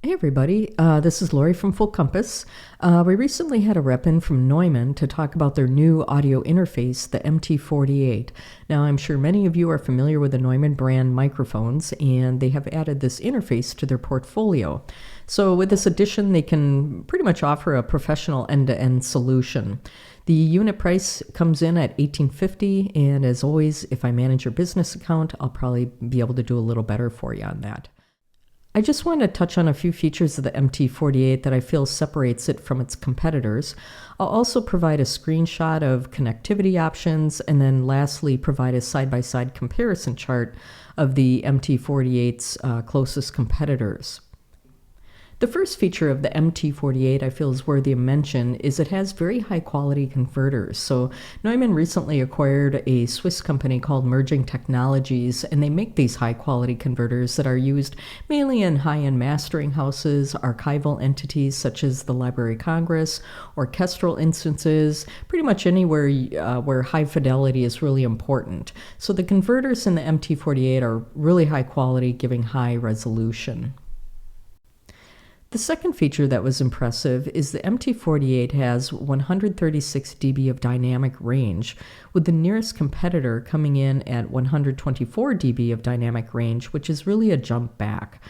Hey everybody, this is Lori from Full Compass. We recently had a rep in from Neumann to talk about their new audio interface, the MT48. Now I'm sure many of you are familiar with the Neumann brand microphones, and they have added this interface to their portfolio. So with this addition, they can pretty much offer a professional end-to-end solution. The unit price comes in at $18.50, and as always, if I manage your business account, I'll probably be able to do a little better for you on that. I just want to touch on a few features of the MT48 that I feel separates it from its competitors. I'll also provide a screenshot of connectivity options, and then lastly provide a side-by-side comparison chart of the MT48's closest competitors. The first feature of the MT48 I feel is worthy of mention is it has very high quality converters. So Neumann recently acquired a Swiss company called Merging Technologies, and they make these high quality converters that are used mainly in high-end mastering houses, archival entities such as the Library of Congress, orchestral instances, pretty much anywhere where high fidelity is really important. So the converters in the MT48 are really high quality, giving high resolution. The second feature that was impressive is the MT48 has 136 dB of dynamic range, with the nearest competitor coming in at 124 dB of dynamic range, which is really a jump back.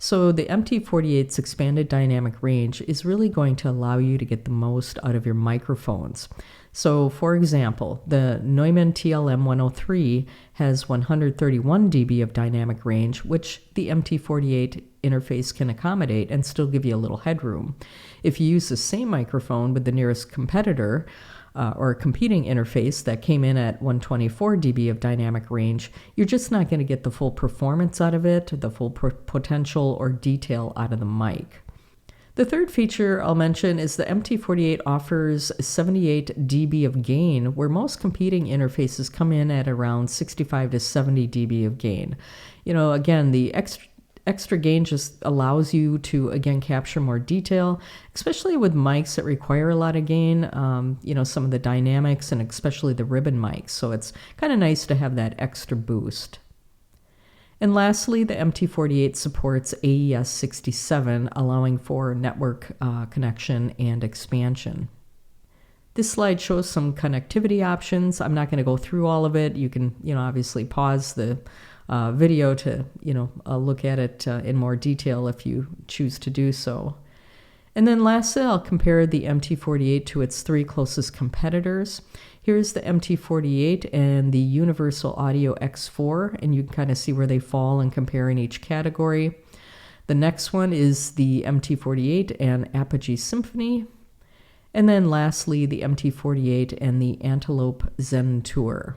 So the MT48's expanded dynamic range is really going to allow you to get the most out of your microphones. So for example, the Neumann TLM-103 has 131 dB of dynamic range, which the MT48 interface can accommodate and still give you a little headroom. If you use the same microphone with the nearest competitor, or a competing interface that came in at 124 dB of dynamic range, you're just not going to get the full performance out of it, the full potential or detail out of the mic. The third feature I'll mention is the MT48 offers 78 dB of gain, where most competing interfaces come in at around 65 to 70 dB of gain. Again, the extra gain just allows you to, again, capture more detail, especially with mics that require a lot of gain, some of the dynamics and especially the ribbon mics. So it's kind of nice to have that extra boost. And lastly, the MT48 supports AES-67, allowing for network connection and expansion. This slide shows some connectivity options. I'm not going to go through all of it. You can, obviously pause the video to, look at it in more detail if you choose to do so. And then lastly, I'll compare the MT48 to its three closest competitors. Here's the MT48 and the Universal Audio X4, and you can kind of see where they fall and compare in each category. The next one is the MT48 and Apogee Symphony. And then lastly, the MT48 and the Antelope Zen Tour.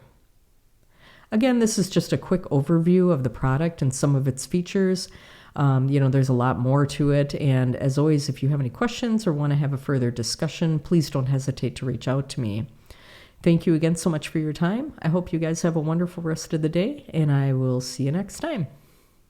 Again, this is just a quick overview of the product and some of its features. There's a lot more to it. And as always, if you have any questions or want to have a further discussion, please don't hesitate to reach out to me. Thank you again so much for your time. I hope you guys have a wonderful rest of the day, and I will see you next time.